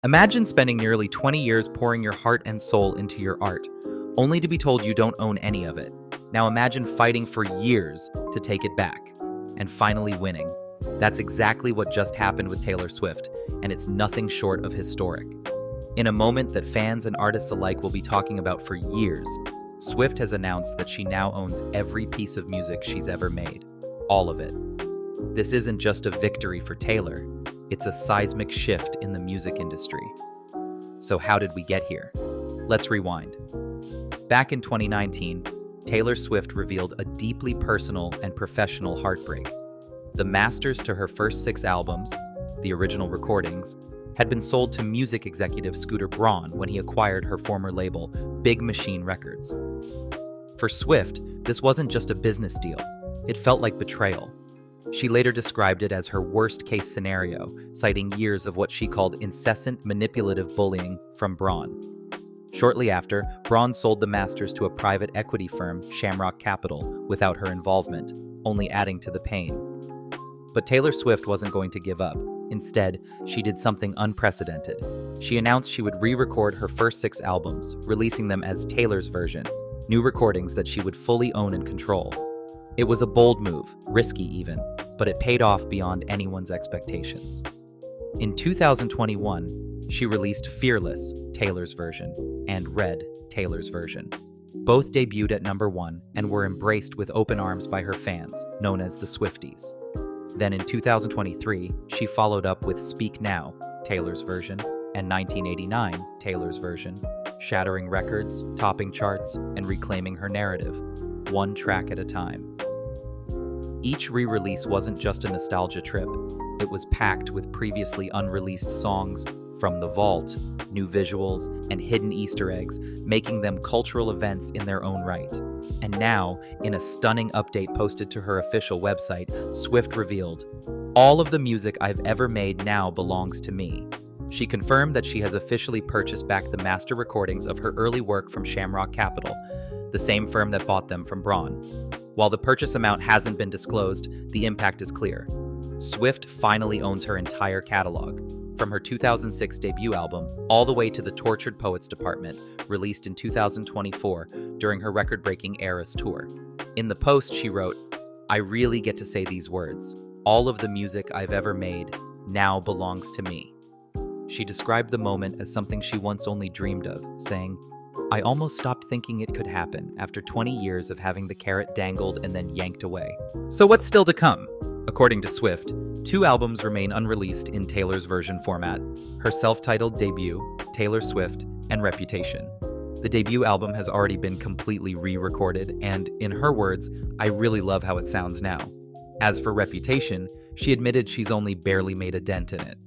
Imagine spending nearly 20 years pouring your heart and soul into your art, only to be told you don't own any of it. Now imagine fighting for years to take it back, and finally winning. That's exactly what just happened with Taylor Swift, and it's nothing short of historic. In a moment that fans and artists alike will be talking about for years, Swift has announced that she now owns every piece of music she's ever made. All of it. This isn't just a victory for Taylor, it's a seismic shift in the music industry. So how did we get here? Let's rewind. Back in 2019, Taylor Swift revealed a deeply personal and professional heartbreak. The masters to her first 6 albums, the original recordings, had been sold to music executive Scooter Braun when he acquired her former label, Big Machine Records. For Swift, this wasn't just a business deal. It felt like betrayal. She later described it as her worst-case scenario, citing years of what she called incessant manipulative bullying from Braun. Shortly after, Braun sold the masters to a private equity firm, Shamrock Capital, without her involvement, only adding to the pain. But Taylor Swift wasn't going to give up. Instead, she did something unprecedented. She announced she would re-record her first 6 albums, releasing them as Taylor's version, new recordings that she would fully own and control. It was a bold move, risky even, but it paid off beyond anyone's expectations. In 2021, she released Fearless, Taylor's version, and Red, Taylor's version. Both debuted at '1 and were embraced with open arms by her fans, known as the Swifties. Then in 2023, she followed up with Speak Now, Taylor's version, and 1989, Taylor's version, shattering records, topping charts, and reclaiming her narrative, one track at a time. Each re-release wasn't just a nostalgia trip. It was packed with previously unreleased songs from the vault, new visuals, and hidden Easter eggs, making them cultural events in their own right. And now, in a stunning update posted to her official website, Swift revealed, "All of the music I've ever made now belongs to me." She confirmed that she has officially purchased back the master recordings of her early work from Shamrock Capital, the same firm that bought them from Braun. While the purchase amount hasn't been disclosed, the impact is clear. Swift finally owns her entire catalog, from her 2006 debut album all the way to the Tortured Poets Department, released in 2024 during her record-breaking Eras tour. In the post, she wrote, "I really get to say these words. All of the music I've ever made now belongs to me." She described the moment as something she once only dreamed of, saying, "I almost stopped thinking it could happen after 20 years of having the carrot dangled and then yanked away." So what's still to come? According to Swift, 2 albums remain unreleased in Taylor's version format: her self-titled debut, Taylor Swift, and Reputation. The debut album has already been completely re-recorded, and in her words, "I really love how it sounds now." As for Reputation, she admitted she's only barely made a dent in it.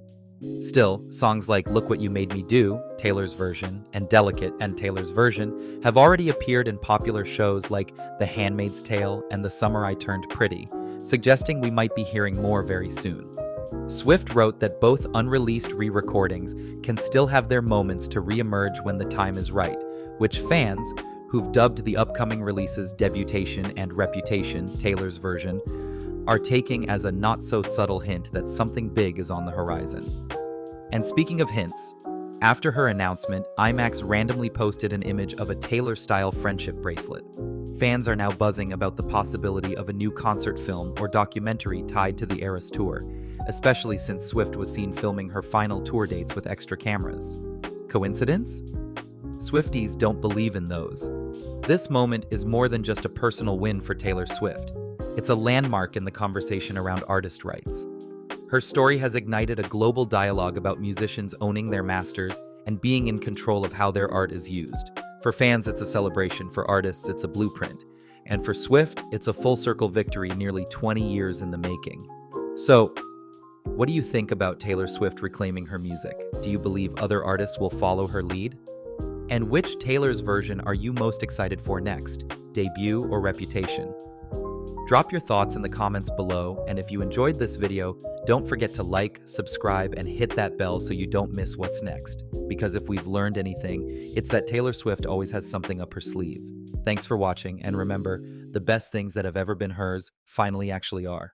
Still, songs like Look What You Made Me Do, Taylor's version, and Delicate, and Taylor's version, have already appeared in popular shows like The Handmaid's Tale and The Summer I Turned Pretty, suggesting we might be hearing more very soon. Swift wrote that both unreleased re-recordings can still have their moments to re-emerge when the time is right, which fans, who've dubbed the upcoming releases Debutation and Reputation, Taylor's version, are taking as a not-so-subtle hint that something big is on the horizon. And speaking of hints, after her announcement, IMAX randomly posted an image of a Taylor-style friendship bracelet. Fans are now buzzing about the possibility of a new concert film or documentary tied to the Eras tour, especially since Swift was seen filming her final tour dates with extra cameras. Coincidence? Swifties don't believe in those. This moment is more than just a personal win for Taylor Swift. It's a landmark in the conversation around artist rights. Her story has ignited a global dialogue about musicians owning their masters and being in control of how their art is used. For fans, it's a celebration. For artists, it's a blueprint. And for Swift, it's a full-circle victory nearly 20 years in the making. So, what do you think about Taylor Swift reclaiming her music? Do you believe other artists will follow her lead? And which Taylor's version are you most excited for next, debut or Reputation? Drop your thoughts in the comments below, and if you enjoyed this video, don't forget to like, subscribe, and hit that bell so you don't miss what's next. Because if we've learned anything, it's that Taylor Swift always has something up her sleeve. Thanks for watching, and remember, the best things that have ever been hers finally actually are.